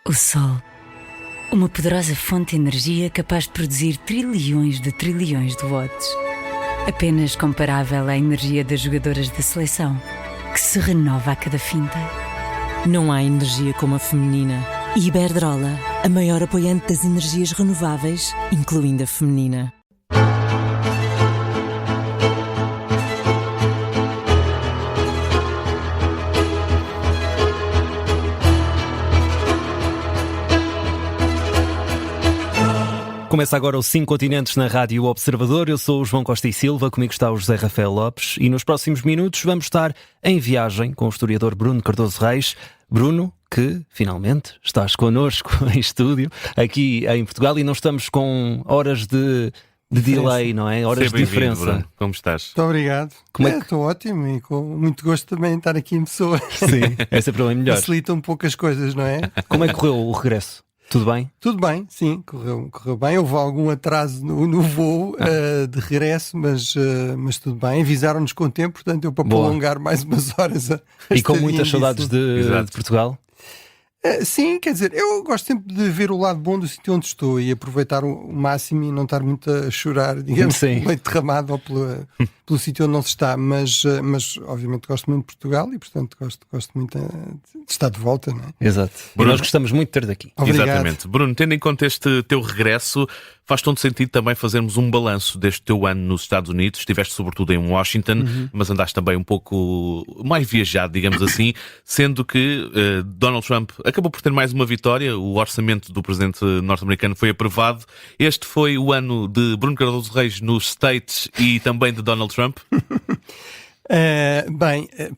O Sol. Uma poderosa fonte de energia capaz de produzir trilhões de watts. Apenas comparável à energia das jogadoras da seleção, que se renova a cada finta. Não há energia como a feminina. E Iberdrola, a maior apoiante das energias renováveis, incluindo a feminina. Começa agora o 5 Continentes na Rádio Observador. Eu sou o João Costa e Silva, comigo está o José Rafael Lopes e nos próximos minutos vamos estar em viagem com o historiador Bruno Cardoso Reis. Bruno, que finalmente estás connosco em estúdio aqui em Portugal e não estamos com horas de delay, não é? Horas de diferença. Bruno. Como estás? Muito obrigado. Estou ótimo e com muito gosto também de estar aqui em pessoa. Sim, é sempre bem melhor. Facilita um pouco as coisas, não é? Como é que correu o regresso? Tudo bem? Tudo bem, sim, correu bem. Houve algum atraso no voo de regresso, mas tudo bem. Avisaram-nos com tempo, portanto eu para prolongar mais umas horas e com muitas saudades de Portugal? Sim, quer dizer, eu gosto sempre de ver o lado bom do sítio onde estou e aproveitar o máximo e não estar muito a chorar, digamos, pelo leite derramado ou pelo sítio onde não se está, mas obviamente gosto muito de Portugal e portanto gosto muito de estar de volta, não é? Exato. Bruno, nós gostamos muito de ter daqui. Obrigado. Exatamente. Bruno, tendo em conta este teu regresso, faz todo sentido também fazermos um balanço deste teu ano nos Estados Unidos. Estiveste sobretudo em Washington, mas andaste também um pouco mais viajado, digamos assim, sendo que Donald Trump acabou por ter mais uma vitória. O orçamento do presidente norte-americano foi aprovado. Este foi o ano de Bruno Cardoso Reis nos States e também de Donald Trump?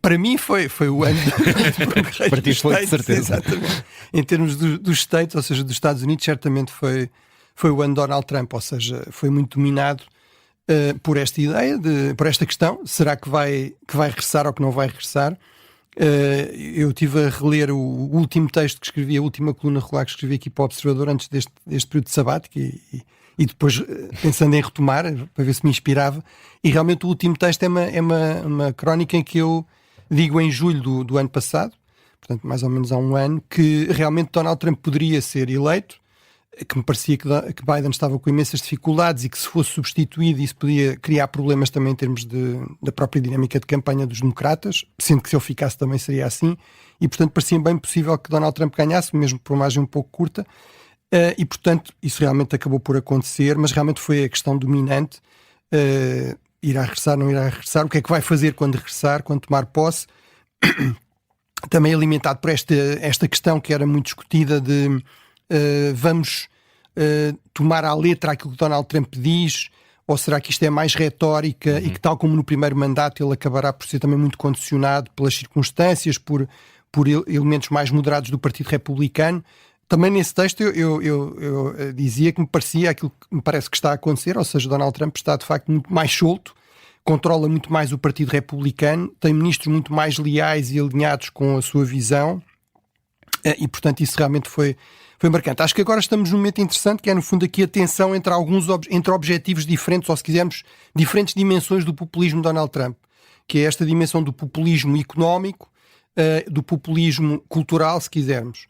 Para mim foi o ano de Bruno Reis. Para ti foi, de certeza. Exatamente. Em termos dos States, ou seja, dos Estados Unidos, certamente foi o ano de Donald Trump, ou seja, foi muito dominado por esta ideia, por esta questão, será que vai regressar ou que não vai regressar? Eu estive a reler o último texto que escrevi, a última coluna regular que escrevi aqui para o Observador antes deste período de sabático e depois pensando em retomar, para ver se me inspirava, e realmente o último texto é uma crónica em que eu digo em julho do ano passado, portanto mais ou menos há um ano, que realmente Donald Trump poderia ser eleito, que me parecia que Biden estava com imensas dificuldades e que se fosse substituído isso podia criar problemas também em termos da própria dinâmica de campanha dos democratas, sendo que se ele ficasse também seria assim, e portanto parecia bem possível que Donald Trump ganhasse, mesmo por uma margem um pouco curta, e portanto isso realmente acabou por acontecer, mas realmente foi a questão dominante, irá regressar, não irá regressar, o que é que vai fazer quando regressar, quando tomar posse, também alimentado por esta questão que era muito discutida de vamos tomar à letra aquilo que Donald Trump diz, ou será que isto é mais retórica e que tal como no primeiro mandato ele acabará por ser também muito condicionado pelas circunstâncias, por elementos mais moderados do Partido Republicano. Também nesse texto eu dizia que me parecia aquilo que me parece que está a acontecer, ou seja, Donald Trump está de facto muito mais solto, controla muito mais o Partido Republicano, tem ministros muito mais leais e alinhados com a sua visão e portanto isso realmente foi marcante. Acho que agora estamos num momento interessante que é no fundo aqui a tensão entre entre objetivos diferentes, ou se quisermos, diferentes dimensões do populismo de Donald Trump, que é esta dimensão do populismo económico, do populismo cultural, se quisermos.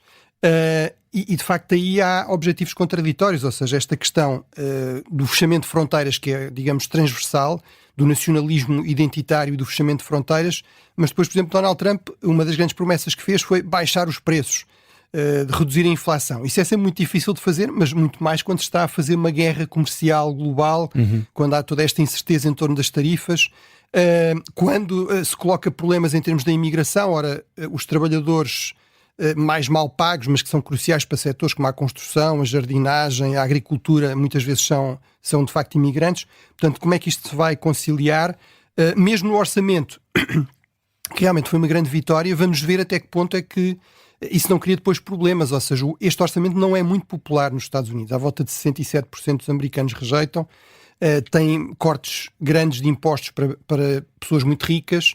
E de facto aí há objetivos contraditórios, ou seja, esta questão do fechamento de fronteiras, que é, digamos, transversal, do nacionalismo identitário e do fechamento de fronteiras, mas depois, por exemplo, Donald Trump, uma das grandes promessas que fez foi baixar os preços, de reduzir a inflação. Isso é sempre muito difícil de fazer, mas muito mais quando se está a fazer uma guerra comercial global, quando há toda esta incerteza em torno das tarifas, quando se coloca problemas em termos da imigração. Ora, os trabalhadores mais mal pagos, mas que são cruciais para setores como a construção, a jardinagem, a agricultura, muitas vezes são de facto imigrantes. Portanto, como é que isto se vai conciliar? Mesmo no orçamento, que realmente foi uma grande vitória, vamos ver até que ponto é que isso não cria depois problemas, ou seja, este orçamento não é muito popular nos Estados Unidos. À volta de 67% dos americanos rejeitam, tem cortes grandes de impostos para pessoas muito ricas,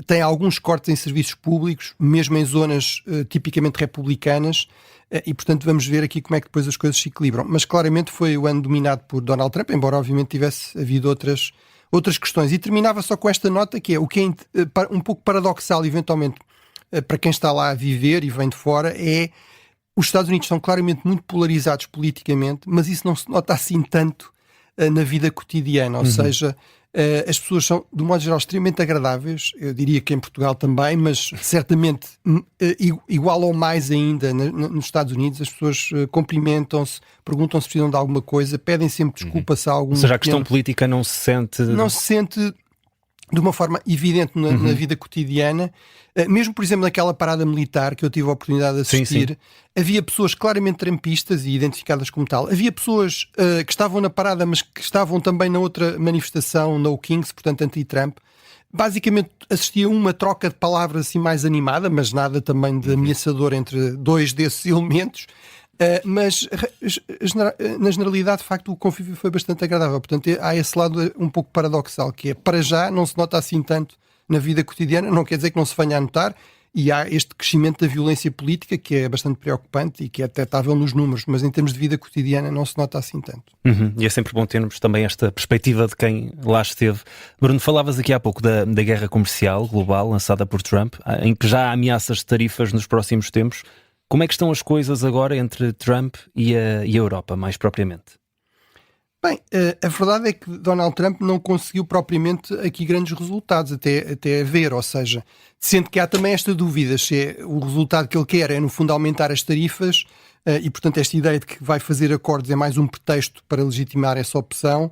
tem alguns cortes em serviços públicos, mesmo em zonas tipicamente republicanas, e portanto vamos ver aqui como é que depois as coisas se equilibram. Mas claramente foi o ano dominado por Donald Trump, embora obviamente tivesse havido outras questões. E terminava só com esta nota, que é o que é um pouco paradoxal eventualmente para quem está lá a viver e vem de fora, é os Estados Unidos são claramente muito polarizados politicamente, mas isso não se nota assim tanto na vida cotidiana, ou seja, as pessoas são, de um modo geral, extremamente agradáveis, eu diria que em Portugal também, mas certamente igual ou mais ainda nos Estados Unidos. As pessoas cumprimentam-se, perguntam se precisam de alguma coisa, pedem sempre desculpa se há algum... Ou seja, a questão política não se sente... Não se sente de uma forma evidente na vida cotidiana. Mesmo, por exemplo, naquela parada militar que eu tive a oportunidade de assistir, havia pessoas claramente trampistas e identificadas como tal. Havia pessoas que estavam na parada, mas que estavam também na outra manifestação, No Kings, portanto anti-Trump. Basicamente assistia a uma troca de palavras assim mais animada, mas nada também de ameaçador entre dois desses elementos. Mas na generalidade, de facto, o convívio foi bastante agradável. Portanto, há esse lado um pouco paradoxal, que é, para já, não se nota assim tanto na vida cotidiana, não quer dizer que não se venha a notar, e há este crescimento da violência política que é bastante preocupante e que é detectável nos números, mas em termos de vida cotidiana não se nota assim tanto. E é sempre bom termos também esta perspectiva de quem lá esteve. Bruno, falavas aqui há pouco da guerra comercial global lançada por Trump, em que já há ameaças de tarifas nos próximos tempos. Como é que estão as coisas agora entre Trump e a Europa, mais propriamente? Bem, a verdade é que Donald Trump não conseguiu propriamente aqui grandes resultados, até a ver, ou seja, sendo que há também esta dúvida se o resultado que ele quer é, no fundo, aumentar as tarifas e, portanto, esta ideia de que vai fazer acordos é mais um pretexto para legitimar essa opção,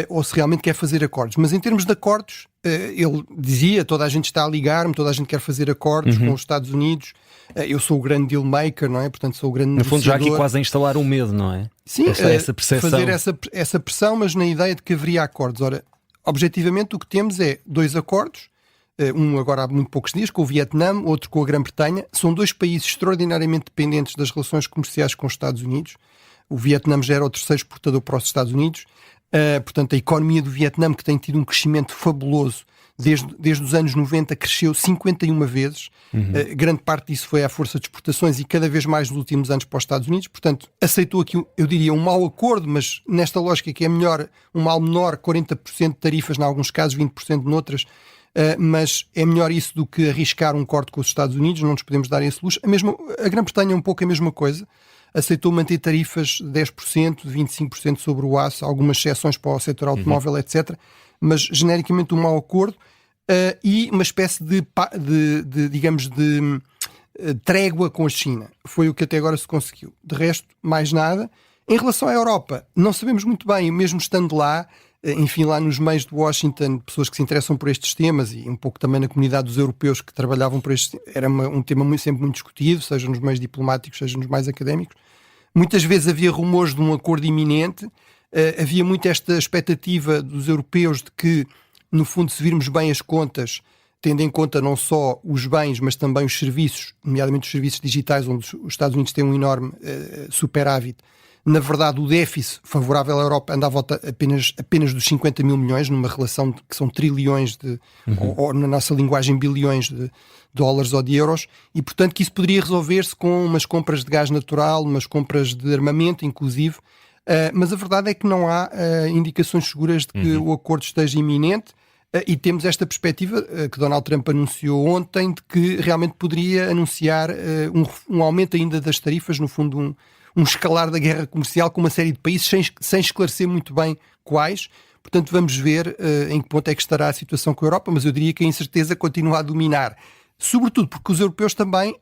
ou se realmente quer fazer acordos. Mas em termos de acordos, ele dizia, toda a gente está a ligar-me, toda a gente quer fazer acordos com os Estados Unidos, eu sou o grande deal maker, não é? Portanto, sou o grande negociador. No fundo, já aqui quase a instalar um medo, não é? Sim, essa percepção. Fazer essa pressão, mas na ideia de que haveria acordos. Ora, objetivamente o que temos é 2 acordos, um agora há muito poucos dias, com o Vietnã, outro com a Grã-Bretanha. São 2 países extraordinariamente dependentes das relações comerciais com os Estados Unidos. O Vietnã já era o terceiro exportador para os Estados Unidos. Portanto, a economia do Vietnã, que tem tido um crescimento fabuloso, desde os anos 90 cresceu 51 vezes. Grande parte disso foi à força de exportações e cada vez mais nos últimos anos para os Estados Unidos. Portanto, aceitou aqui, eu diria, um mau acordo, mas nesta lógica que é melhor, um mal menor, 40% de tarifas em alguns casos, 20% noutras, mas é melhor isso do que arriscar um corte com os Estados Unidos, não nos podemos dar esse luxo. A Grã-Bretanha é um pouco a mesma coisa. Aceitou manter tarifas de 10%, de 25% sobre o aço, algumas exceções para o setor automóvel, etc. Mas, genericamente, um mau acordo e uma espécie de trégua com a China. Foi o que até agora se conseguiu. De resto, mais nada. Em relação à Europa, não sabemos muito bem, mesmo estando lá, enfim, lá nos meios de Washington, pessoas que se interessam por estes temas e um pouco também na comunidade dos europeus que trabalhavam por estes temas, era um tema sempre muito discutido, seja nos meios diplomáticos, seja nos mais académicos. Muitas vezes havia rumores de um acordo iminente, havia muito esta expectativa dos europeus de que, no fundo, se virmos bem as contas, tendo em conta não só os bens, mas também os serviços, nomeadamente os serviços digitais, onde os Estados Unidos têm um enorme superávit. Na verdade, o déficit favorável à Europa anda à volta apenas dos 50 mil milhões, numa relação que são trilhões ou na nossa linguagem bilhões de dólares ou de euros, e portanto que isso poderia resolver-se com umas compras de gás natural, umas compras de armamento, inclusive, mas a verdade é que não há indicações seguras de que o acordo esteja iminente, e temos esta perspectiva que Donald Trump anunciou ontem, de que realmente poderia anunciar um aumento ainda das tarifas, no fundo um escalar da guerra comercial com uma série de países sem esclarecer muito bem quais. Portanto, vamos ver em que ponto é que estará a situação com a Europa, mas eu diria que a incerteza continua a dominar. Sobretudo porque os europeus também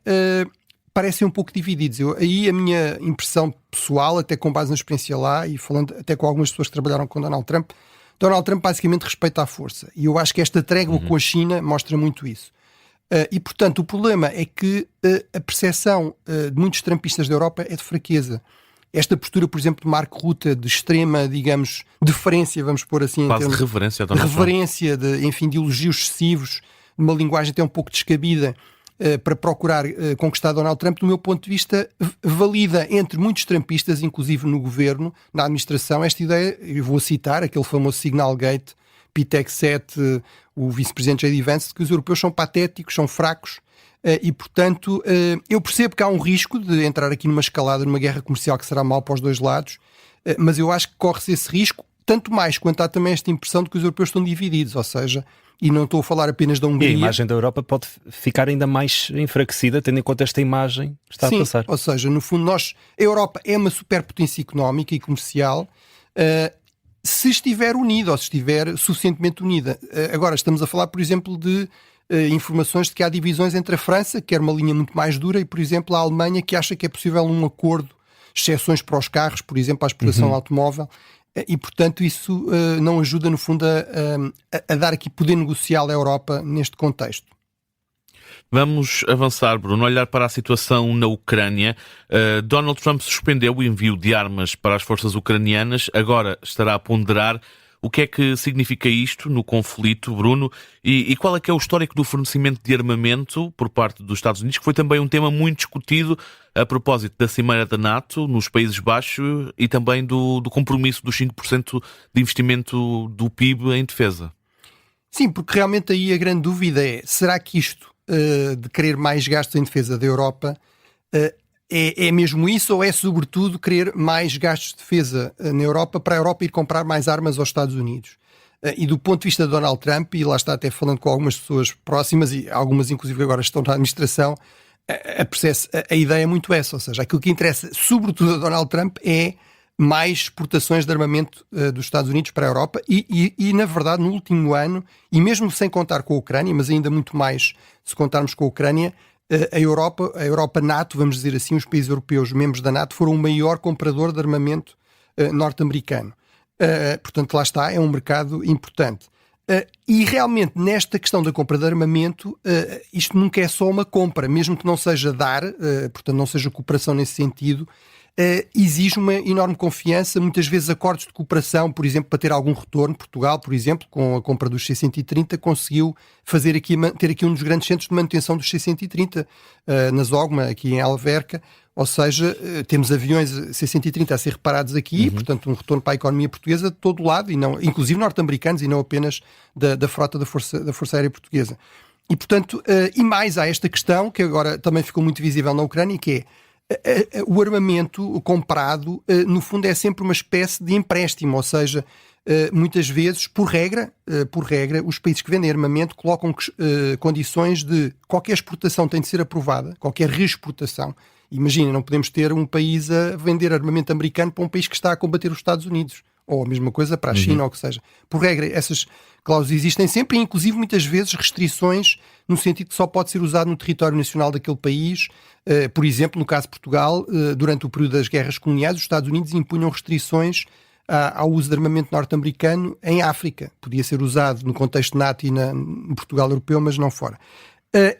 parecem um pouco divididos. Aí a minha impressão pessoal, até com base na experiência lá e falando até com algumas pessoas que trabalharam com Donald Trump basicamente respeita a força. E eu acho que esta trégua com a China mostra muito isso. E, portanto, o problema é que a percepção de muitos trumpistas da Europa é de fraqueza. Esta postura, por exemplo, de Mark Rutte, de extrema, digamos, deferência, vamos pôr assim... Quase de reverência a Donald Trump. Reverência, de elogios excessivos, de uma linguagem até um pouco descabida, para procurar conquistar Donald Trump, do meu ponto de vista, valida entre muitos trumpistas, inclusive no governo, na administração, esta ideia, eu vou citar, aquele famoso Signal Gate, P-Tech 7, o vice-presidente J.D. Vance, de que os europeus são patéticos, são fracos, e, portanto, eu percebo que há um risco de entrar aqui numa escalada, numa guerra comercial que será mal para os dois lados, mas eu acho que corre-se esse risco tanto mais quanto há também esta impressão de que os europeus estão divididos, ou seja, e não estou a falar apenas da E a Hungria. imagem da Europa pode ficar ainda mais enfraquecida, tendo em conta esta imagem que está a passar. Ou seja, no fundo, a Europa é uma superpotência económica e comercial, se estiver unida ou se estiver suficientemente unida. Agora, estamos a falar, por exemplo, de informações de que há divisões entre a França, que quer uma linha muito mais dura, e, por exemplo, a Alemanha, que acha que é possível um acordo, exceções para os carros, por exemplo, à exportação automóvel, e, portanto, isso não ajuda, no fundo, a dar aqui poder negocial à Europa neste contexto. Vamos avançar, Bruno, olhar para a situação na Ucrânia. Donald Trump suspendeu o envio de armas para as forças ucranianas, agora estará a ponderar. O que é que significa isto no conflito, Bruno? E qual é que é o histórico do fornecimento de armamento por parte dos Estados Unidos, que foi também um tema muito discutido a propósito da Cimeira da NATO nos Países Baixos e também do compromisso dos 5% de investimento do PIB em defesa? Sim, porque realmente aí a grande dúvida é, será que isto de querer mais gastos em defesa da Europa é mesmo isso, ou é sobretudo querer mais gastos de defesa na Europa para a Europa ir comprar mais armas aos Estados Unidos? E do ponto de vista de Donald Trump, e lá está até falando com algumas pessoas próximas, e algumas inclusive agora estão na administração, a ideia é muito essa, ou seja, aquilo que interessa sobretudo a Donald Trump é mais exportações de armamento dos Estados Unidos para a Europa e, na verdade, no último ano, e mesmo sem contar com a Ucrânia, mas ainda muito mais se contarmos com a Ucrânia, a Europa NATO, vamos dizer assim, os países europeus, membros da NATO, foram o maior comprador de armamento norte-americano. Portanto, lá está, é um mercado importante. E realmente, nesta questão da compra de armamento, isto nunca é só uma compra, mesmo que não seja dar, portanto, não seja cooperação nesse sentido, exige uma enorme confiança, muitas vezes acordos de cooperação, por exemplo, para ter algum retorno. Portugal, por exemplo, com a compra dos C-130, conseguiu ter aqui um dos grandes centros de manutenção dos C-130, na Zogma, aqui em Alverca, ou seja, temos aviões C-130 a ser reparados aqui, portanto um retorno para a economia portuguesa de todo lado, e não, inclusive norte-americanos e não apenas da frota da Força Aérea Portuguesa. E portanto, e mais há esta questão, que agora também ficou muito visível na Ucrânia, que é o armamento comprado, no fundo, é sempre uma espécie de empréstimo, ou seja, muitas vezes, por regra, os países que vendem armamento colocam condições de qualquer exportação tem de ser aprovada, qualquer reexportação. Imagina, não podemos ter um país a vender armamento americano para um país que está a combater os Estados Unidos, ou a mesma coisa para a China, ou o que seja. Por regra, essas cláusulas existem sempre, e inclusive muitas vezes restrições no sentido que só pode ser usado no território nacional daquele país. Por exemplo, no caso de Portugal, durante o período das guerras coloniais, os Estados Unidos impunham restrições ao uso de armamento norte-americano em África. Podia ser usado no contexto NATO e no Portugal europeu, mas não fora.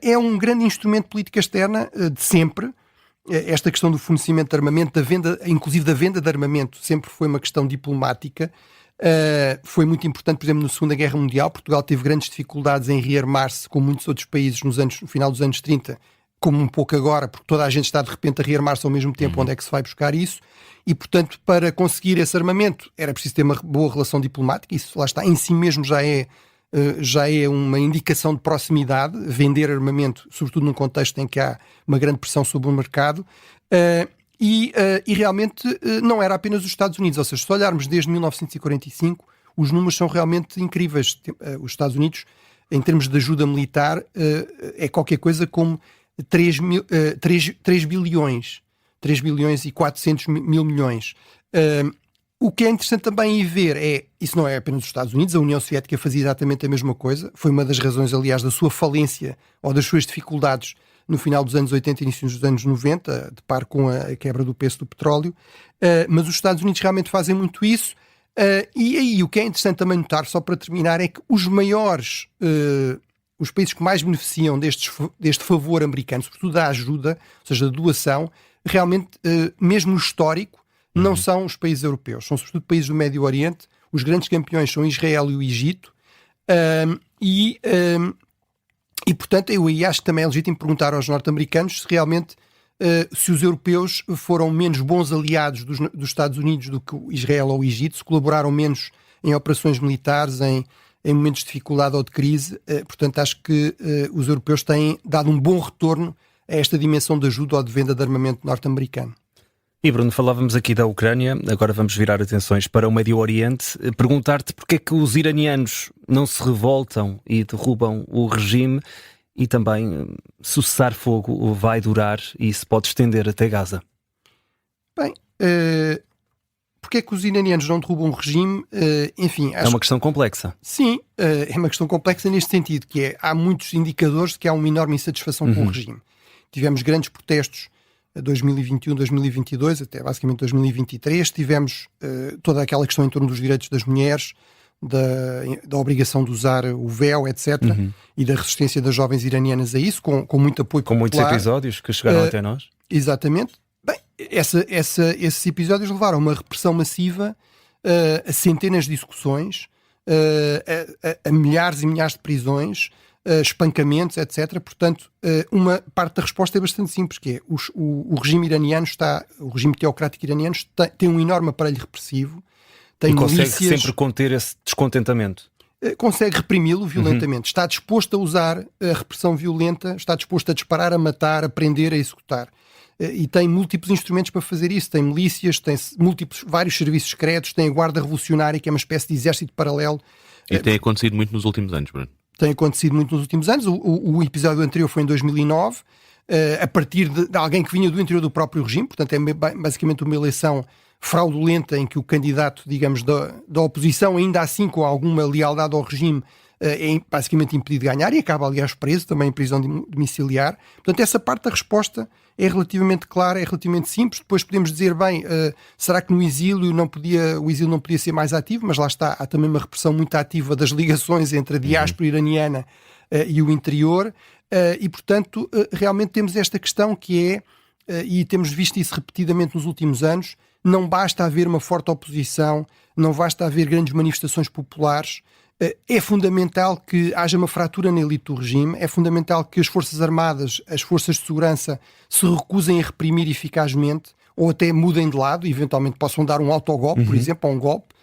É um grande instrumento de política externa de sempre. Esta questão do fornecimento de armamento, inclusive da venda de armamento, sempre foi uma questão diplomática. Foi muito importante, por exemplo, na Segunda Guerra Mundial. Portugal teve grandes dificuldades em rearmar-se, como muitos outros países no final dos anos 30, como um pouco agora, porque toda a gente está de repente a rearmar-se ao mesmo tempo. Onde é que se vai buscar isso? E, portanto, para conseguir esse armamento era preciso ter uma boa relação diplomática. Isso, lá está, em si mesmo já é uma indicação de proximidade, vender armamento, sobretudo num contexto em que há uma grande pressão sobre o mercado. E realmente não era apenas os Estados Unidos, ou seja, se olharmos desde 1945, os números são realmente incríveis. Os Estados Unidos, em termos de ajuda militar, é qualquer coisa como 3 bilhões e 400 mil milhões. O que é interessante também ver isso não é apenas os Estados Unidos, a União Soviética fazia exatamente a mesma coisa, foi uma das razões, aliás, da sua falência ou das suas dificuldades no final dos anos 80 e início dos anos 90, de par com a quebra do preço do petróleo, mas os Estados Unidos realmente fazem muito isso, e aí o que é interessante também notar, só para terminar, é que os países que mais beneficiam deste favor americano, sobretudo da ajuda, ou seja, da doação, realmente, mesmo no histórico, não são os países europeus, são sobretudo países do Médio Oriente. Os grandes campeões são Israel e o Egito, e portanto eu aí acho que também é legítimo perguntar aos norte-americanos se realmente se os europeus foram menos bons aliados dos Estados Unidos do que Israel ou o Egito, se colaboraram menos em operações militares, em momentos de dificuldade ou de crise. Portanto, acho que os europeus têm dado um bom retorno a esta dimensão de ajuda ou de venda de armamento norte-americano. E Bruno, falávamos aqui da Ucrânia, agora vamos virar atenções para o Médio Oriente. Perguntar-te porque é que os iranianos não se revoltam e derrubam o regime e também se o cessar-fogo vai durar e se pode estender até Gaza. Bem, porque é que os iranianos não derrubam o regime? Enfim, é uma questão complexa. Sim, é uma questão complexa neste sentido, que é, há muitos indicadores de que há uma enorme insatisfação com o regime. Tivemos grandes protestos 2021, 2022, até basicamente 2023, tivemos toda aquela questão em torno dos direitos das mulheres, da obrigação de usar o véu, etc., e da resistência das jovens iranianas a isso, com muito apoio popular. Com muitos episódios que chegaram até nós. Exatamente. Bem, esses episódios levaram a uma repressão massiva, a centenas de execuções, a milhares e milhares de prisões, espancamentos, etc. Portanto, uma parte da resposta é bastante simples, que é o regime iraniano o regime teocrático iraniano tem um enorme aparelho repressivo, tem e consegue milícias, sempre conter esse descontentamento. Consegue reprimi-lo violentamente, está disposto a usar a repressão violenta, está disposto a disparar, a matar, a prender, a executar. E tem múltiplos instrumentos para fazer isso. Tem milícias, tem vários serviços secretos, tem a Guarda Revolucionária, que é uma espécie de exército paralelo. E tem acontecido muito nos últimos anos, Bruno. Tem acontecido muito nos últimos anos. O episódio anterior foi em 2009, a partir de alguém que vinha do interior do próprio regime. Portanto, é basicamente uma eleição fraudulenta em que o candidato, digamos, da oposição, ainda assim com alguma lealdade ao regime, é basicamente impedido de ganhar e acaba, aliás, preso, também em prisão domiciliar. Portanto, essa parte da resposta é relativamente clara, é relativamente simples. Depois podemos dizer, bem, será que no exílio o exílio não podia ser mais ativo? Mas lá está, há também uma repressão muito ativa das ligações entre a diáspora iraniana e o interior. E, portanto, realmente temos esta questão que é, e temos visto isso repetidamente nos últimos anos, não basta haver uma forte oposição, não basta haver grandes manifestações populares. É fundamental que haja uma fratura na elite do regime, é fundamental que as Forças Armadas, as Forças de Segurança se recusem a reprimir eficazmente ou até mudem de lado, eventualmente possam dar um autogolpe, por exemplo, ou um golpe,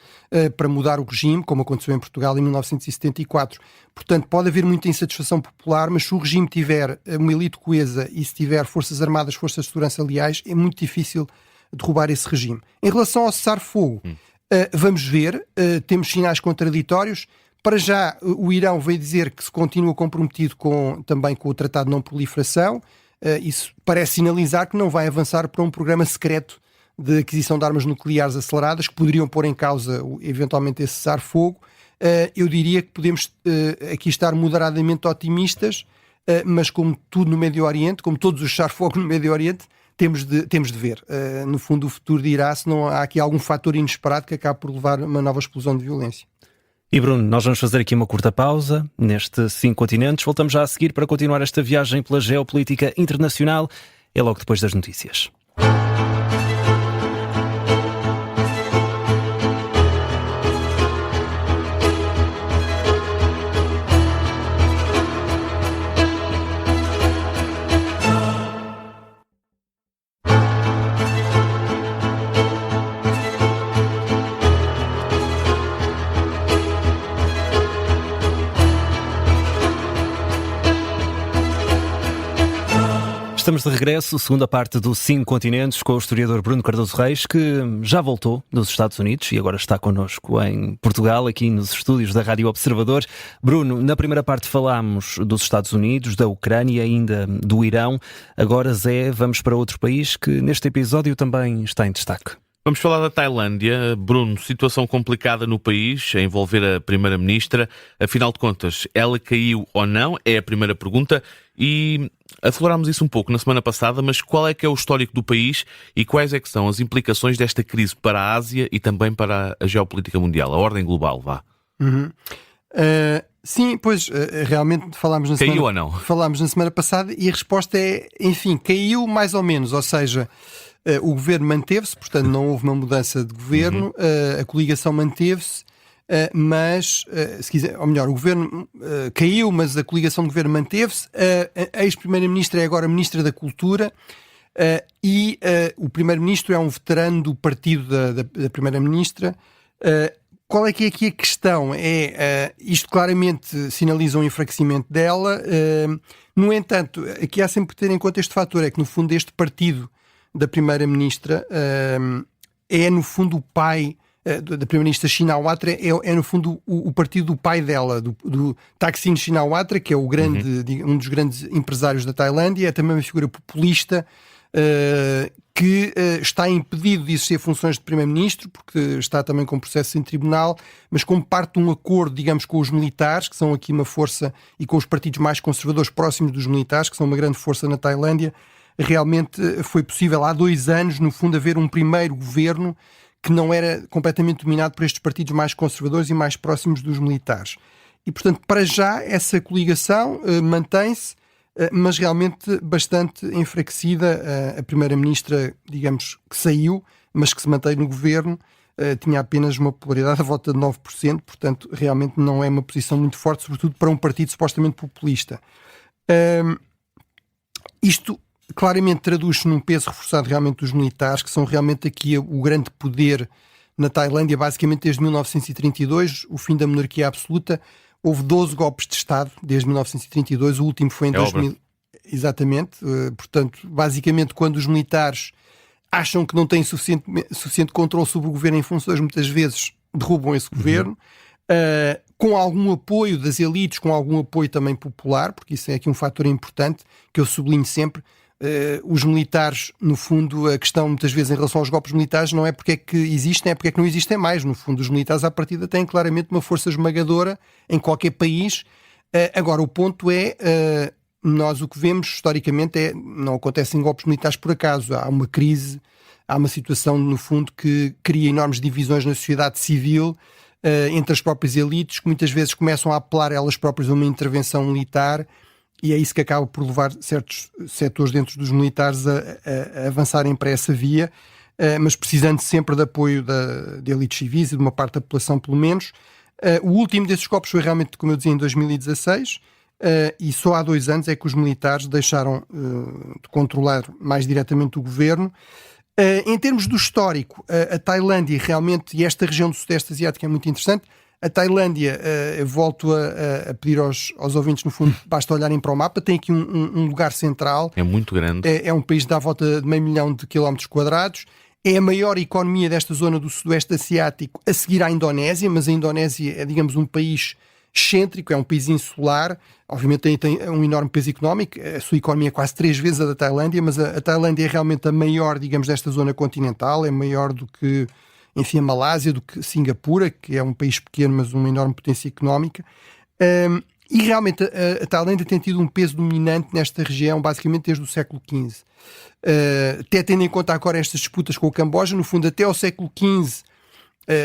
para mudar o regime, como aconteceu em Portugal em 1974. Portanto, pode haver muita insatisfação popular, mas se o regime tiver uma elite coesa e se tiver Forças Armadas, Forças de Segurança leais, é muito difícil derrubar esse regime. Em relação ao cessar-fogo, vamos ver, temos sinais contraditórios. Para já, o Irão veio dizer que se continua comprometido também com o Tratado de Não Proliferação. Isso parece sinalizar que não vai avançar para um programa secreto de aquisição de armas nucleares aceleradas que poderiam pôr em causa, eventualmente, esse cessar-fogo. Eu diria que podemos aqui estar moderadamente otimistas, mas como tudo no Médio Oriente, como todos os cessar-fogo no Médio Oriente, temos de ver. No fundo, o futuro dirá se não há aqui algum fator inesperado que acabe por levar a uma nova explosão de violência. E Bruno, nós vamos fazer aqui uma curta pausa neste 5 continentes. Voltamos já a seguir para continuar esta viagem pela geopolítica internacional. É logo depois das notícias. Estamos de regresso, segunda parte do 5 Continentes, com o historiador Bruno Cardoso Reis, que já voltou dos Estados Unidos e agora está connosco em Portugal, aqui nos estúdios da Rádio Observador. Bruno, na primeira parte falámos dos Estados Unidos, da Ucrânia e ainda do Irão. Agora, Zé, vamos para outro país que neste episódio também está em destaque. Vamos falar da Tailândia. Bruno, situação complicada no país, a envolver a Primeira-Ministra. Afinal de contas, ela caiu ou não? É a primeira pergunta. E aflorámos isso um pouco na semana passada, mas qual é que é o histórico do país e quais é que são as implicações desta crise para a Ásia e também para a geopolítica mundial, a ordem global, vá? Sim, pois, realmente falámos na Caiu ou não? Falámos na semana passada e a resposta é, enfim, caiu mais ou menos, ou seja, o governo manteve-se, portanto não houve uma mudança de governo, a coligação manteve-se, mas, se quiser, ou melhor, o governo caiu, mas a coligação de governo manteve-se. A ex-primeira-ministra é agora ministra da Cultura e o primeiro-ministro é um veterano do partido da primeira-ministra. Qual é que é aqui a questão? Isto claramente sinaliza um enfraquecimento dela. No entanto, aqui há sempre que ter em conta este fator, é que no fundo este partido da Primeira-Ministra é, no fundo, o pai da Primeira-Ministra Shinawatra, é no fundo o partido do pai dela, do Thaksin Shinawatra, que é um dos grandes empresários da Tailândia, é também uma figura populista que está impedido de exercer funções de Primeiro-Ministro, porque está também com processo em tribunal, mas como parte de um acordo, digamos, com os militares, que são aqui uma força, e com os partidos mais conservadores próximos dos militares, que são uma grande força na Tailândia, realmente foi possível há 2 anos, no fundo, haver um primeiro governo que não era completamente dominado por estes partidos mais conservadores e mais próximos dos militares. E, portanto, para já, essa coligação mantém-se, mas realmente bastante enfraquecida. A Primeira-Ministra, digamos, que saiu, mas que se mantém no governo, tinha apenas uma popularidade à volta de 9%, portanto, realmente não é uma posição muito forte, sobretudo para um partido supostamente populista. Isto claramente traduz-se num peso reforçado realmente dos militares, que são realmente aqui o grande poder na Tailândia, basicamente desde 1932, o fim da monarquia absoluta. Houve 12 golpes de Estado desde 1932, o último foi em 2000. Exatamente, portanto, basicamente quando os militares acham que não têm suficiente controle sobre o governo em funções, muitas vezes derrubam esse governo, com algum apoio das elites, com algum apoio também popular, porque isso é aqui um fator importante que eu sublinho sempre. Os militares, no fundo, a questão muitas vezes em relação aos golpes militares não é porque é que existem, é porque é que não existem mais. No fundo, os militares à partida têm claramente uma força esmagadora em qualquer país. Agora, o ponto é, nós o que vemos historicamente não acontecem golpes militares por acaso. Há uma crise, há uma situação, no fundo, que cria enormes divisões na sociedade civil, entre as próprias elites, que muitas vezes começam a apelar elas próprias a uma intervenção militar. E é isso que acaba por levar certos setores dentro dos militares a avançarem para essa via, mas precisando sempre de apoio de elites civis e de uma parte da população, pelo menos. O último desses golpes foi realmente, como eu dizia, em 2016, e só há 2 anos é que os militares deixaram de controlar mais diretamente o governo. Em termos do histórico, a Tailândia realmente, e esta região do Sudeste Asiático é muito interessante. A Tailândia, volto a pedir aos ouvintes, no fundo, basta olharem para o mapa, tem aqui um lugar central. É muito grande. É um país que dá a volta de 500 000 de quilómetros quadrados. É a maior economia desta zona do Sudoeste Asiático, a seguir à Indonésia, mas a Indonésia é, digamos, um país excêntrico, é um país insular. Obviamente tem um enorme peso económico, a sua economia é quase 3 vezes a da Tailândia, mas a Tailândia é realmente a maior, digamos, desta zona continental, é maior do que... enfim, a Malásia, do que Singapura, que é um país pequeno, mas uma enorme potência económica. E realmente a Tailândia tem tido um peso dominante nesta região, basicamente desde o século XV. Até tendo em conta agora estas disputas com o Camboja, no fundo, até ao século XV,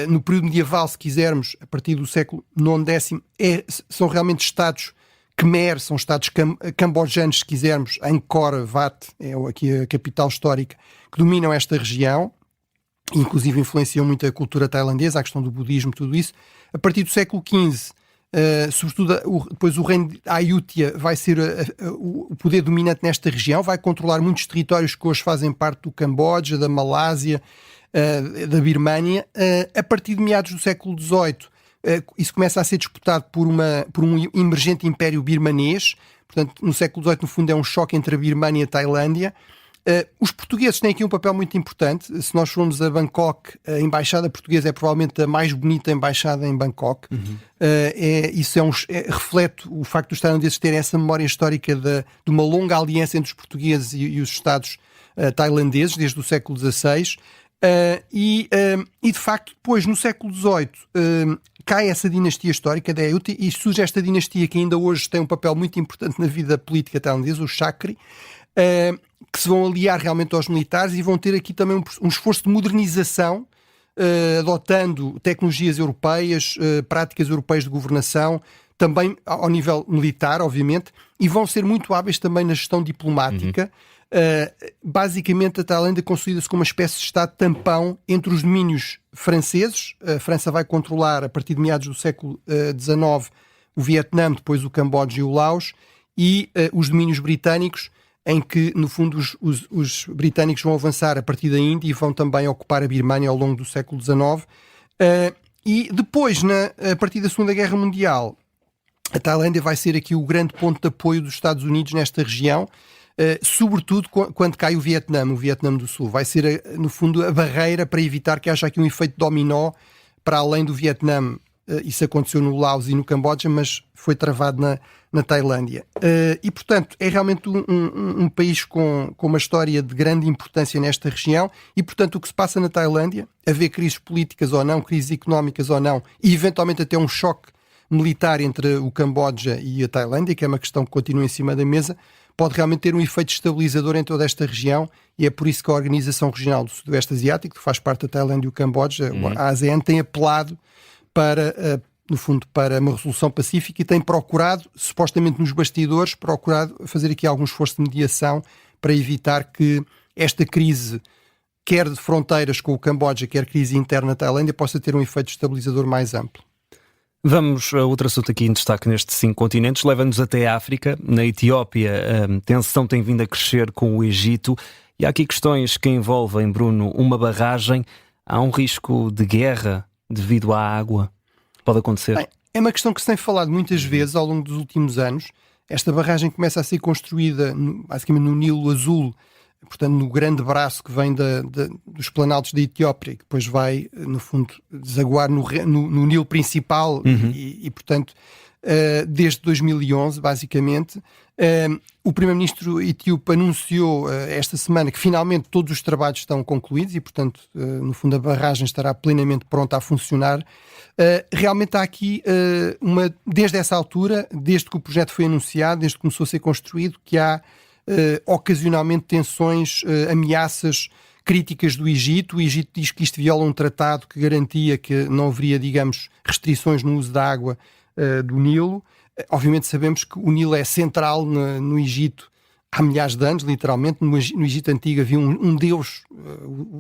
no período medieval, se quisermos, a partir do século IX, X, são realmente estados Khmer, são estados cambojanos, se quisermos, Angkor Wat, é aqui a capital histórica, que dominam esta região. Inclusive influenciam muito a cultura tailandesa, a questão do budismo, tudo isso. A partir do século XV, sobretudo depois o reino de Ayutthaya vai ser o poder dominante nesta região, vai controlar muitos territórios que hoje fazem parte do Camboja, da Malásia, da Birmânia. A partir de meados do século XVIII, isso começa a ser disputado por um emergente império birmanês. Portanto, no século XVIII, no fundo, é um choque entre a Birmânia e a Tailândia. Os portugueses têm aqui um papel muito importante. Se nós formos a Bangkok, a embaixada portuguesa é provavelmente a mais bonita embaixada em Bangkok. Isso reflete o facto dos tailandeses terem essa memória histórica de uma longa aliança entre os portugueses e os Estados tailandeses, desde o século XVI. E de facto, depois, no século XVIII, cai essa dinastia histórica da Ayutthaya e surge esta dinastia que ainda hoje tem um papel muito importante na vida política tailandesa, os Chakri, que se vão aliar realmente aos militares e vão ter aqui também um esforço de modernização, adotando tecnologias europeias, práticas europeias de governação, também ao nível militar, obviamente, e vão ser muito hábeis também na gestão diplomática. Basicamente, a Tailândia consolida-se como uma espécie de Estado tampão entre os domínios franceses. A França vai controlar, a partir de meados do século XIX, o Vietnã, depois o Camboja e o Laos, e os domínios britânicos, em que, no fundo, os britânicos vão avançar a partir da Índia e vão também ocupar a Birmânia ao longo do século XIX. E depois, a partir da Segunda Guerra Mundial, a Tailândia vai ser aqui o grande ponto de apoio dos Estados Unidos nesta região. sobretudo quando cai o Vietnã do Sul. Vai ser, no fundo, a barreira para evitar que haja aqui um efeito dominó para além do Vietnã. Isso aconteceu no Laos e no Camboja, mas foi travado na Tailândia. E, portanto, é realmente um país com uma história de grande importância nesta região e, portanto, o que se passa na Tailândia, haver crises políticas ou não, crises económicas ou não, e eventualmente até um choque militar entre o Camboja e a Tailândia, que é uma questão que continua em cima da mesa, pode realmente ter um efeito estabilizador em toda esta região e é por isso que a Organização Regional do Sudoeste Asiático, que faz parte da Tailândia e o Camboja, a ASEAN, tem apelado para, no fundo, para uma resolução pacífica e tem procurado, supostamente nos bastidores, fazer aqui algum esforço de mediação para evitar que esta crise, quer de fronteiras com o Camboja, quer crise interna na Tailândia, possa ter um efeito estabilizador mais amplo. Vamos a outro assunto aqui em destaque nestes 5 continentes, leva-nos até a África. Na Etiópia, a tensão tem vindo a crescer com o Egito e há aqui questões que envolvem, Bruno, uma barragem. Há um risco de guerra devido à água? Pode acontecer? Bem, é uma questão que se tem falado muitas vezes ao longo dos últimos anos. Esta barragem começa a ser construída basicamente no Nilo Azul, portanto no grande braço que vem dos planaltos da Etiópia, que depois vai, no fundo, desaguar no Nilo principal e portanto, desde 2011, basicamente. O primeiro-ministro etíope anunciou esta semana que finalmente todos os trabalhos estão concluídos e, portanto, no fundo a barragem estará plenamente pronta a funcionar. Realmente há aqui, desde essa altura, desde que o projeto foi anunciado, desde que começou a ser construído, que há ocasionalmente tensões, ameaças críticas do Egito. O Egito diz que isto viola um tratado que garantia que não haveria, digamos, restrições no uso da água do Nilo. Obviamente sabemos que o Nilo é central no Egito há milhares de anos, literalmente. No Egito Antigo havia um deus,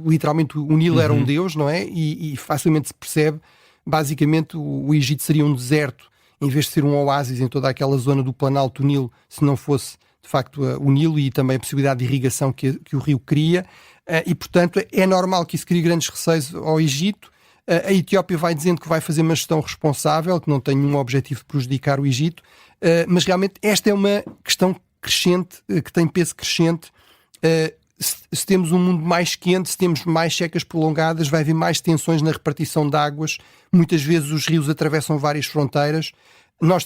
literalmente o Nilo era um deus, não é? E facilmente se percebe, basicamente o Egito seria um deserto, em vez de ser um oásis em toda aquela zona do Planalto do Nilo, se não fosse de facto o Nilo e também a possibilidade de irrigação que o rio cria. E portanto é normal que isso crie grandes receios ao Egito. A Etiópia vai dizendo que vai fazer uma gestão responsável, que não tem nenhum objetivo de prejudicar o Egito, mas realmente esta é uma questão crescente, que tem peso crescente. Se temos um mundo mais quente, se temos mais secas prolongadas, vai haver mais tensões na repartição de águas. Muitas vezes os rios atravessam várias fronteiras. Nós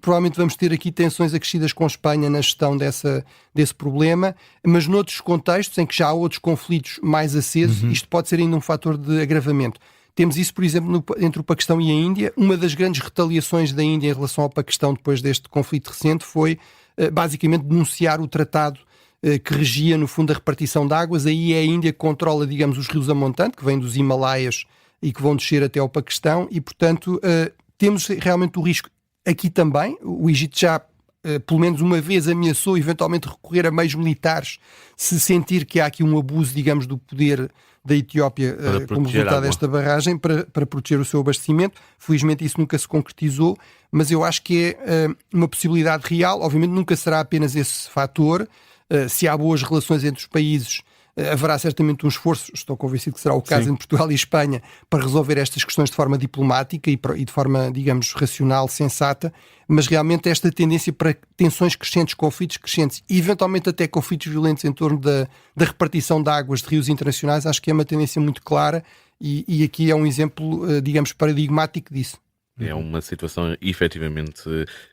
provavelmente vamos ter aqui tensões acrescidas com a Espanha na gestão desse problema, mas noutros contextos em que já há outros conflitos mais acesos, isto pode ser ainda um fator de agravamento. Temos isso, por exemplo, entre o Paquistão e a Índia. Uma das grandes retaliações da Índia em relação ao Paquistão depois deste conflito recente foi basicamente denunciar o tratado que regia, no fundo, a repartição de águas. Aí é a Índia que controla, digamos, os rios a montante, que vêm dos Himalaias e que vão descer até ao Paquistão, e, portanto, temos realmente o risco aqui também. O Egito já, pelo menos uma vez, ameaçou eventualmente recorrer a meios militares se sentir que há aqui um abuso, digamos, do poder da Etiópia como resultado desta barragem para proteger o seu abastecimento. Felizmente isso nunca se concretizou, mas eu acho que é uma possibilidade real. Obviamente nunca será apenas esse fator. Se há boas relações entre os países, haverá certamente um esforço, estou convencido que será o caso entre Portugal e Espanha, para resolver estas questões de forma diplomática e de forma, digamos, racional, sensata, mas realmente esta tendência para tensões crescentes, conflitos crescentes e eventualmente até conflitos violentos em torno da repartição de águas de rios internacionais, acho que é uma tendência muito clara e aqui é um exemplo, digamos, paradigmático disso. É uma situação efetivamente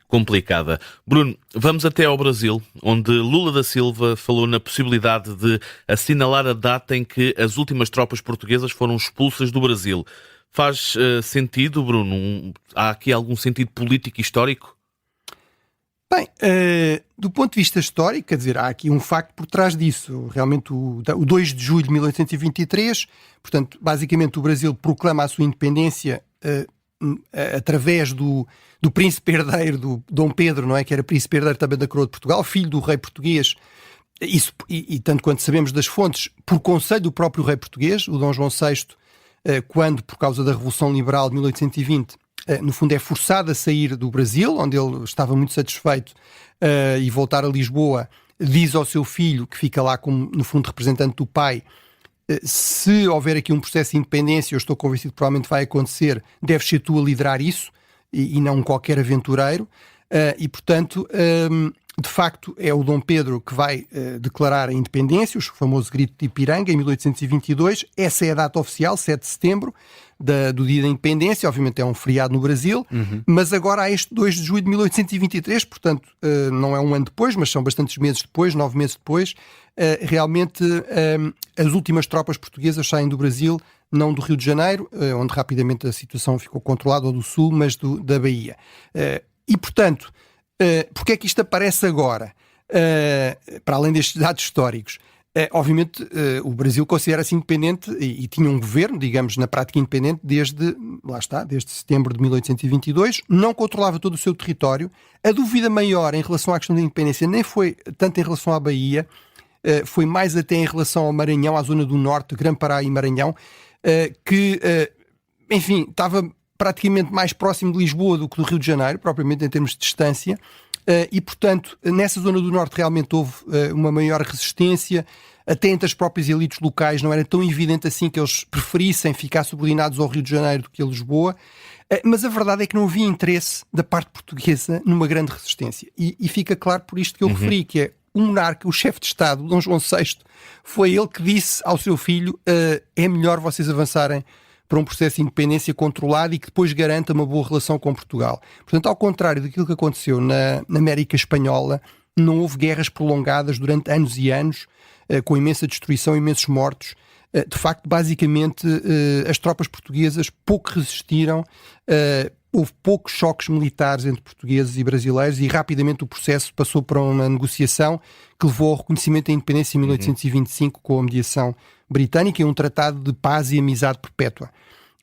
complicada. Bruno, vamos até ao Brasil, onde Lula da Silva falou na possibilidade de assinalar a data em que as últimas tropas portuguesas foram expulsas do Brasil. Faz sentido, Bruno? Há aqui algum sentido político e histórico? Bem, do ponto de vista histórico, quer dizer, há aqui um facto por trás disso. Realmente, o 2 de julho de 1823, portanto, basicamente o Brasil proclama a sua independência através do príncipe herdeiro do Dom Pedro, não é? Que era príncipe herdeiro também da coroa de Portugal, filho do rei português, isso, e tanto quanto sabemos das fontes, por conselho do próprio rei português, o Dom João VI, quando, por causa da Revolução Liberal de 1820, no fundo é forçado a sair do Brasil, onde ele estava muito satisfeito, e voltar a Lisboa, diz ao seu filho, que fica lá como, no fundo, representante do pai: se houver aqui um processo de independência, eu estou convencido que provavelmente vai acontecer, deves ser tu a liderar isso, e não qualquer aventureiro. E portanto, De facto, é o Dom Pedro que vai declarar a independência, o famoso Grito de Ipiranga, em 1822. Essa é a data oficial, 7 de setembro, do dia da independência. Obviamente é um feriado no Brasil, mas agora há este 2 de julho de 1823, portanto não é um ano depois, mas são bastantes meses depois, 9 meses depois. Realmente as últimas tropas portuguesas saem do Brasil, não do Rio de Janeiro, onde rapidamente a situação ficou controlada, ou do Sul, mas da Bahia. E, portanto, porque é que isto aparece agora? Para além destes dados históricos, obviamente o Brasil considera-se independente e tinha um governo, digamos, na prática independente desde setembro de 1822, não controlava todo o seu território. A dúvida maior em relação à questão da independência nem foi tanto em relação à Bahia, foi mais até em relação ao Maranhão, à zona do Norte, Grã-Pará e Maranhão, que, enfim, estava praticamente mais próximo de Lisboa do que do Rio de Janeiro, propriamente em termos de distância, e, portanto, nessa zona do Norte realmente houve uma maior resistência, até entre as próprias elites locais não era tão evidente assim que eles preferissem ficar subordinados ao Rio de Janeiro do que a Lisboa, mas a verdade é que não havia interesse da parte portuguesa numa grande resistência, e fica claro por isto que eu referi, que é o monarca, o chefe de Estado, Dom João VI, foi ele que disse ao seu filho: é melhor vocês avançarem para um processo de independência controlado e que depois garanta uma boa relação com Portugal. Portanto, ao contrário daquilo que aconteceu na América Espanhola, não houve guerras prolongadas durante anos e anos, com imensa destruição, imensos mortos. De facto, basicamente, as tropas portuguesas pouco resistiram, houve poucos choques militares entre portugueses e brasileiros, e rapidamente o processo passou para uma negociação que levou ao reconhecimento da independência em 1825 com a mediação britânica e um tratado de paz e amizade perpétua.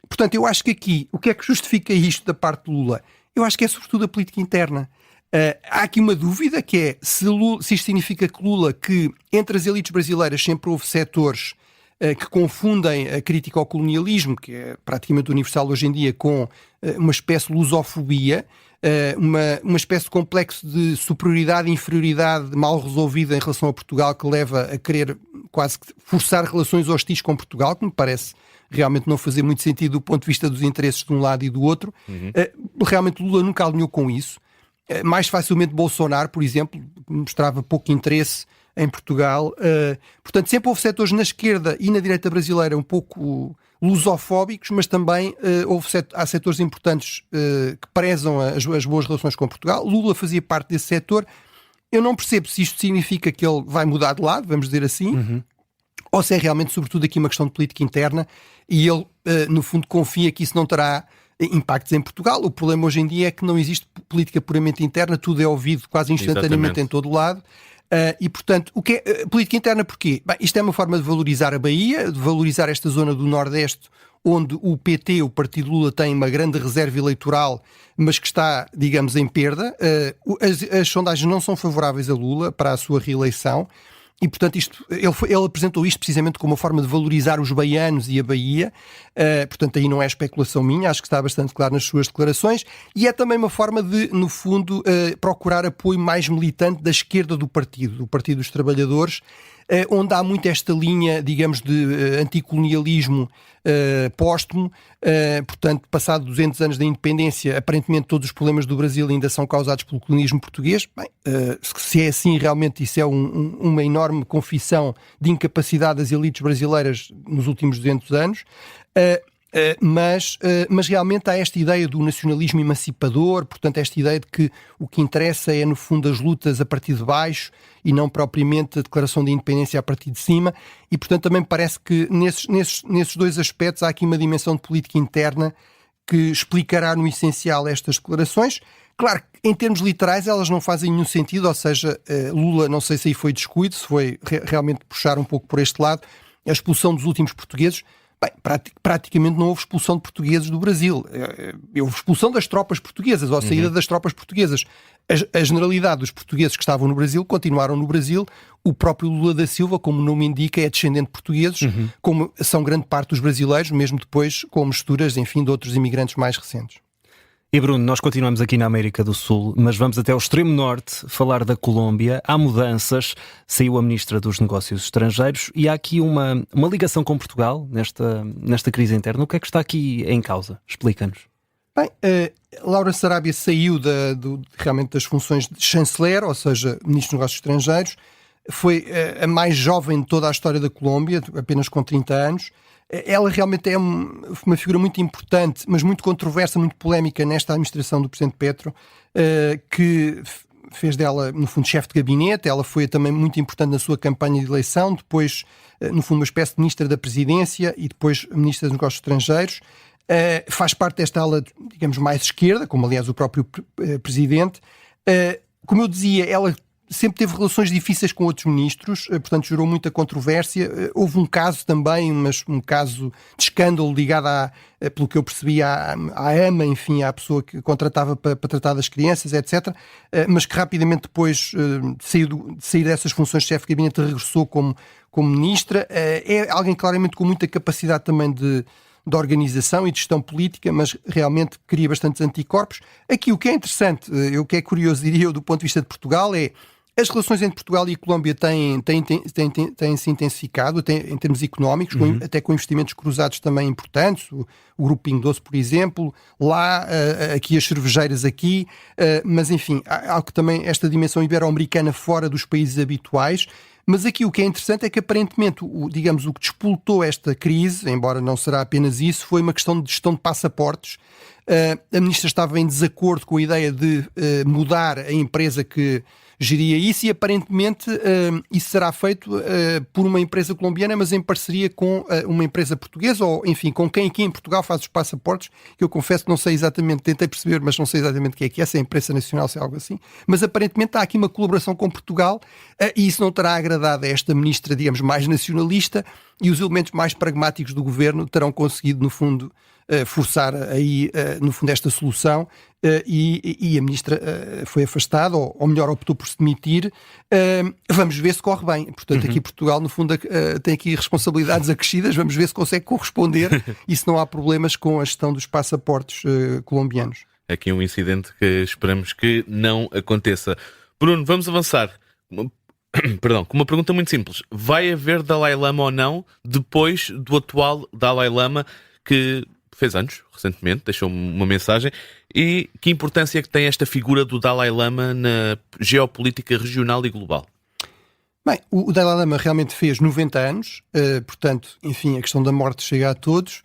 Portanto, eu acho que aqui, o que é que justifica isto da parte de Lula? Eu acho que é sobretudo a política interna. Há aqui uma dúvida, que é se isto significa que Lula, que entre as elites brasileiras sempre houve setores que confundem a crítica ao colonialismo, que é praticamente universal hoje em dia, com uma espécie de lusofobia, uma espécie de complexo de superioridade e inferioridade mal resolvida em relação a Portugal, que leva a querer quase que forçar relações hostis com Portugal, que me parece realmente não fazer muito sentido do ponto de vista dos interesses de um lado e do outro. Realmente Lula nunca alinhou com isso. Mais facilmente Bolsonaro, por exemplo, mostrava pouco interesse em Portugal. Portanto, sempre houve setores na esquerda e na direita brasileira um pouco lusofóbicos, mas também há setores importantes que prezam as boas relações com Portugal. Lula fazia parte desse setor. Eu não percebo se isto significa que ele vai mudar de lado, vamos dizer assim, ou se é realmente, sobretudo, aqui uma questão de política interna, e ele, no fundo, confia que isso não terá impactos em Portugal. O problema hoje em dia é que não existe política puramente interna, tudo é ouvido quase instantaneamente em todo o lado. E, portanto, o que é política interna porquê? Bem, isto é uma forma de valorizar a Bahia, de valorizar esta zona do Nordeste, onde o PT, o Partido Lula, tem uma grande reserva eleitoral, mas que está, digamos, em perda. As sondagens não são favoráveis a Lula para a sua reeleição. E, portanto, ele apresentou isto precisamente como uma forma de valorizar os baianos e a Bahia. Portanto, aí não é especulação minha, acho que está bastante claro nas suas declarações. E é também uma forma de, no fundo, procurar apoio mais militante da esquerda do Partido dos Trabalhadores, onde há muito esta linha, digamos, de anticolonialismo póstumo. Portanto, passado 200 anos da independência, aparentemente todos os problemas do Brasil ainda são causados pelo colonialismo português. Bem, se é assim, realmente isso é uma enorme confissão de incapacidade das elites brasileiras nos últimos 200 anos. Mas realmente há esta ideia do nacionalismo emancipador, portanto esta ideia de que o que interessa é no fundo as lutas a partir de baixo e não propriamente a declaração de independência a partir de cima, e portanto também parece que nesses dois aspectos há aqui uma dimensão de política interna que explicará no essencial estas declarações. Claro que em termos literais elas não fazem nenhum sentido, ou seja, Lula, não sei se aí foi descuido, se foi realmente puxar um pouco por este lado, a expulsão dos últimos portugueses. Bem, praticamente não houve expulsão de portugueses do Brasil. Houve expulsão das tropas portuguesas, ou a saída das tropas portuguesas. A generalidade dos portugueses que estavam no Brasil continuaram no Brasil. O próprio Lula da Silva, como o nome indica, é descendente de portugueses, como são grande parte dos brasileiros, mesmo depois com misturas, enfim, de outros imigrantes mais recentes. E Bruno, nós continuamos aqui na América do Sul, mas vamos até ao extremo norte falar da Colômbia. Há mudanças, saiu a Ministra dos Negócios Estrangeiros e há aqui uma ligação com Portugal nesta crise interna. O que é que está aqui em causa? Explica-nos. Bem, Laura Sarabia saiu realmente das funções de chanceler, ou seja, ministro dos Negócios Estrangeiros. Foi a mais jovem de toda a história da Colômbia, apenas com 30 anos. Ela realmente é uma figura muito importante, mas muito controversa, muito polémica nesta administração do Presidente Petro, que fez dela, no fundo, chefe de gabinete. Ela foi também muito importante na sua campanha de eleição, depois, no fundo, uma espécie de ministra da Presidência e depois ministra dos Negócios Estrangeiros. Faz parte desta ala, digamos, mais esquerda, como aliás o próprio Presidente. Como eu dizia, ela sempre teve relações difíceis com outros ministros, portanto gerou muita controvérsia. Houve um caso também, mas um caso de escândalo ligado pelo que eu percebi, à AMA, enfim, à pessoa que contratava para tratar das crianças, etc. Mas que rapidamente depois de sair dessas funções de chefe de gabinete regressou como ministra. É alguém claramente com muita capacidade também de organização e de gestão política, mas realmente cria bastantes anticorpos. Aqui o que é interessante, o que é curioso, diria eu, do ponto de vista de Portugal, é as relações entre Portugal e a Colômbia têm-se intensificado, em termos económicos, até com investimentos cruzados também importantes, o Grupo Pingo Doce, por exemplo, lá, aqui as cervejeiras aqui, mas enfim, há algo que também, esta dimensão ibero-americana fora dos países habituais. Mas aqui o que é interessante é que aparentemente, o que despoltou esta crise, embora não será apenas isso, foi uma questão de gestão de passaportes. A ministra estava em desacordo com a ideia de mudar a empresa que geria isso e aparentemente isso será feito por uma empresa colombiana, mas em parceria com uma empresa portuguesa, ou enfim, com quem aqui em Portugal faz os passaportes, que eu confesso que não sei exatamente, tentei perceber, mas não sei exatamente o que é, se é a imprensa nacional, se é algo assim, mas aparentemente há aqui uma colaboração com Portugal e isso não terá agradado a esta ministra, digamos, mais nacionalista, e os elementos mais pragmáticos do governo terão conseguido, no fundo, forçar aí, no fundo, esta solução e a ministra foi afastada, ou melhor, optou por se demitir. Vamos ver se corre bem. Portanto, aqui Portugal, no fundo, tem aqui responsabilidades acrescidas. Vamos ver se consegue corresponder e se não há problemas com a gestão dos passaportes colombianos. Aqui um incidente que esperamos que não aconteça. Bruno, vamos avançar. Perdão, com uma pergunta muito simples. Vai haver Dalai Lama ou não depois do atual Dalai Lama, que fez anos, recentemente, deixou uma mensagem? E que importância é que tem esta figura do Dalai Lama na geopolítica regional e global? Bem, o Dalai Lama realmente fez 90 anos, portanto, enfim, a questão da morte chega a todos.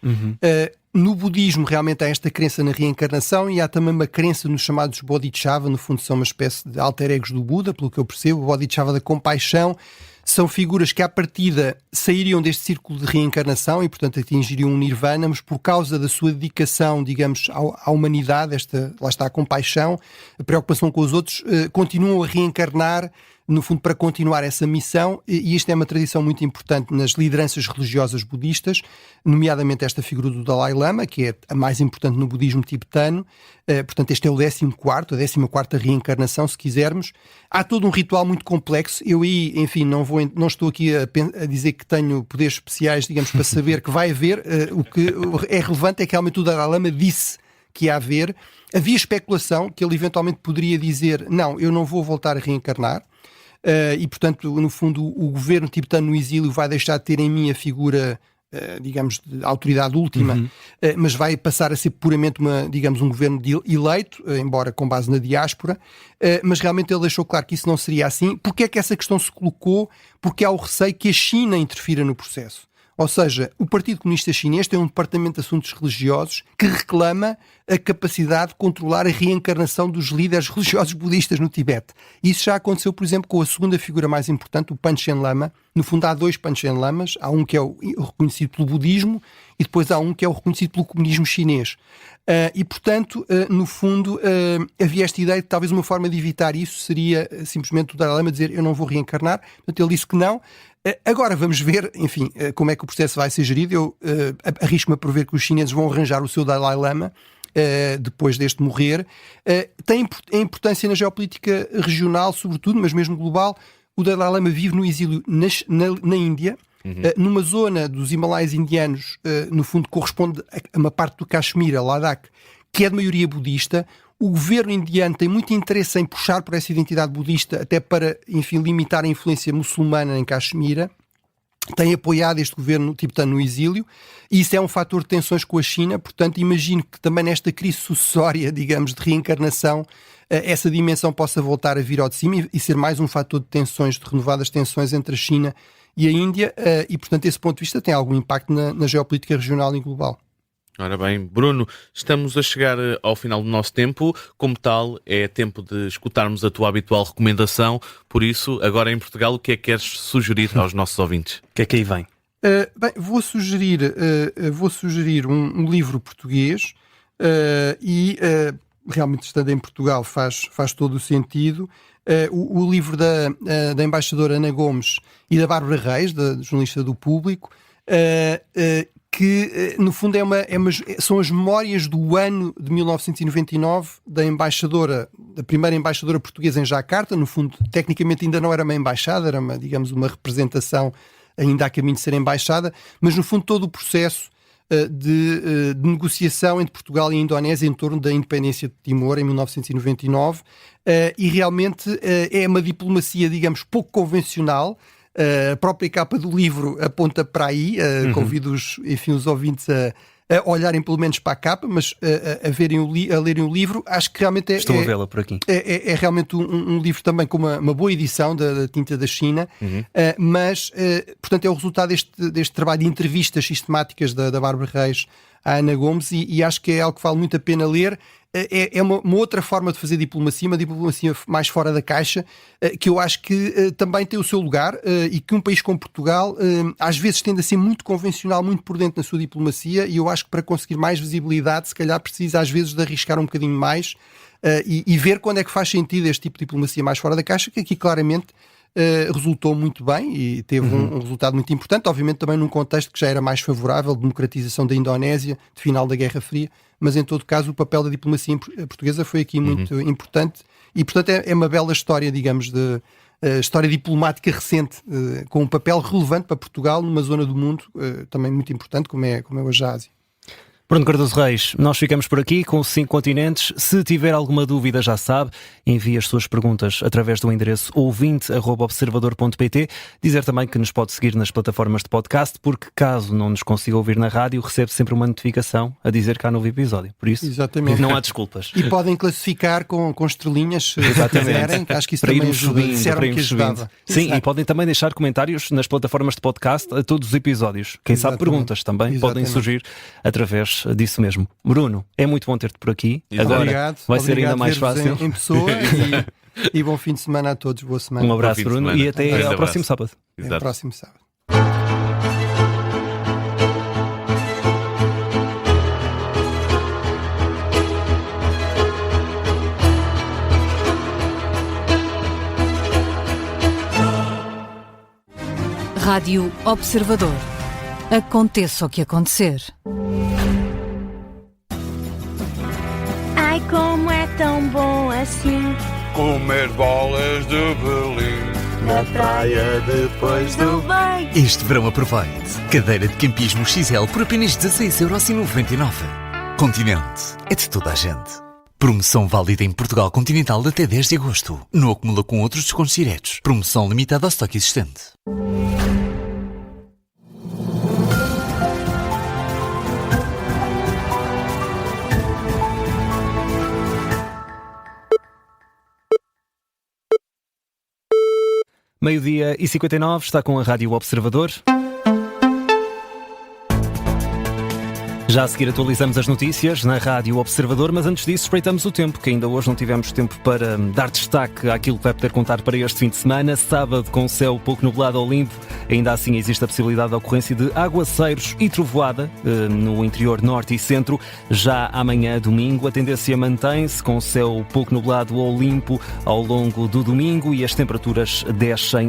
No budismo realmente há esta crença na reencarnação e há também uma crença nos chamados Bodhisattva, no fundo são uma espécie de alter egos do Buda, pelo que eu percebo. O Bodhisattva da compaixão são figuras que à partida sairiam deste círculo de reencarnação e portanto atingiriam um nirvana, mas por causa da sua dedicação, digamos, à humanidade, lá está a compaixão, a preocupação com os outros, continuam a reencarnar, no fundo, para continuar essa missão, e isto é uma tradição muito importante nas lideranças religiosas budistas, nomeadamente esta figura do Dalai Lama, que é a mais importante no budismo tibetano. Portanto, este é o 14º, a 14ª reencarnação, se quisermos. Há todo um ritual muito complexo. Eu aí, enfim, não estou aqui a dizer que tenho poderes especiais, digamos, para saber que vai haver. O que é relevante é que realmente o Dalai Lama disse que ia haver. Havia especulação que ele eventualmente poderia dizer: não, eu não vou voltar a reencarnar. E, portanto, no fundo, o governo tibetano no exílio vai deixar de ter em mim a figura, digamos, de autoridade última, mas vai passar a ser puramente um governo eleito, embora com base na diáspora, mas realmente ele deixou claro que isso não seria assim. Porque é que essa questão se colocou? Porque há o receio que a China interfira no processo. Ou seja, o Partido Comunista Chinês tem um departamento de assuntos religiosos que reclama a capacidade de controlar a reencarnação dos líderes religiosos budistas no Tibete. Isso já aconteceu, por exemplo, com a segunda figura mais importante, o Panchen Lama. No fundo, há dois Panchen Lamas. Há um que é o reconhecido pelo budismo e depois há um que é o reconhecido pelo comunismo chinês. E, portanto, no fundo, havia esta ideia de talvez uma forma de evitar isso seria simplesmente o Dalai Lama dizer: eu não vou reencarnar. Portanto, ele disse que não. Agora vamos ver, enfim, como é que o processo vai ser gerido. Eu arrisco-me a prever que os chineses vão arranjar o seu Dalai Lama depois deste morrer. Tem importância na geopolítica regional, sobretudo, mas mesmo global. O Dalai Lama vive no exílio na Índia, numa zona dos Himalaias indianos, no fundo corresponde a uma parte do Caxemira, Ladakh, que é de maioria budista. O governo indiano tem muito interesse em puxar por essa identidade budista, até para, enfim, limitar a influência muçulmana em Caxemira. tem apoiado este governo, tipo, está no exílio, e isso é um fator de tensões com a China. Portanto, imagino que também nesta crise sucessória, digamos, de reencarnação, essa dimensão possa voltar a vir ao de cima e ser mais um fator de tensões, de renovadas tensões entre a China e a Índia, e, portanto, esse ponto de vista tem algum impacto na geopolítica regional e global. Ora bem, Bruno, estamos a chegar ao final do nosso tempo. Como tal, é tempo de escutarmos a tua habitual recomendação. Por isso, agora em Portugal, o que é que queres sugerir aos nossos ouvintes? O que é que aí vem? Bem, vou sugerir um livro português e realmente, estando em Portugal, faz todo o sentido. O livro da embaixadora Ana Gomes e da Bárbara Reis, da jornalista do Público, que no fundo são as memórias do ano de 1999 da primeira embaixadora portuguesa em Jacarta. No fundo, tecnicamente ainda não era uma embaixada, era digamos, uma representação ainda a caminho de ser embaixada, mas no fundo todo o processo de negociação entre Portugal e a Indonésia em torno da independência de Timor em 1999, e realmente é uma diplomacia, digamos, pouco convencional. A própria capa do livro aponta para aí. Convido os ouvintes a olharem pelo menos para a capa, mas a lerem o livro. Acho que realmente estou a vê-la por aqui. É realmente um livro também com uma boa edição da tinta da China, mas portanto é o resultado deste trabalho de entrevistas sistemáticas da Bárbara Reis à Ana Gomes, e acho que é algo que vale muito a pena ler. É uma outra forma de fazer diplomacia, uma diplomacia mais fora da caixa, que eu acho que também tem o seu lugar, e que um país como Portugal às vezes tende a ser muito convencional, muito por dentro na sua diplomacia, e eu acho que para conseguir mais visibilidade se calhar precisa às vezes de arriscar um bocadinho mais, e ver quando é que faz sentido este tipo de diplomacia mais fora da caixa, que aqui claramente resultou muito bem e teve um resultado muito importante, obviamente também num contexto que já era mais favorável, de democratização da Indonésia, de final da Guerra Fria, mas em todo caso o papel da diplomacia portuguesa foi aqui muito importante, e portanto é uma bela história, digamos, de história diplomática recente, com um papel relevante para Portugal numa zona do mundo também muito importante, como é hoje a Ásia. Bruno Cardoso Reis, nós ficamos por aqui com os 5 continentes. Se tiver alguma dúvida, já sabe, envie as suas perguntas através do endereço ouvinte@observador.pt. Dizer também que nos pode seguir nas plataformas de podcast, porque caso não nos consiga ouvir na rádio, recebe sempre uma notificação a dizer que há novo episódio. Por isso, exatamente, não há desculpas. E podem classificar com estrelinhas, se quiserem, acho que isso para também ajuda. Disseram que ajudava. Sim, Exato. E podem também deixar comentários nas plataformas de podcast a todos os episódios. Quem sabe perguntas também podem surgir através disso mesmo. Bruno, é muito bom ter-te por aqui. Agora obrigado, vai ser ainda mais fácil. Em pessoa e bom fim de semana a todos. Boa semana. Um abraço, Bruno, e até ao próximo sábado. Até ao próximo sábado. Rádio Observador. Aconteça o que acontecer. Ai, como é tão bom assim comer bolas de Berlim na praia depois do banho. Este verão aproveite. Cadeira de campismo XL por apenas 16,99€. Continente é de toda a gente. Promoção válida em Portugal Continental até 10 de agosto. Não acumula com outros descontos diretos. Promoção limitada ao estoque existente. Meio-dia e 59, está com a Rádio Observador. Já a seguir atualizamos as notícias na Rádio Observador, mas antes disso espreitamos o tempo, que ainda hoje não tivemos tempo para dar destaque àquilo que vai poder contar para este fim de semana. Sábado, com o céu pouco nublado ao limpo, ainda assim existe a possibilidade de ocorrência de aguaceiros e trovoada no interior norte e centro. Já amanhã, domingo, a tendência mantém-se, com o céu pouco nublado ao limpo ao longo do domingo, e as temperaturas descem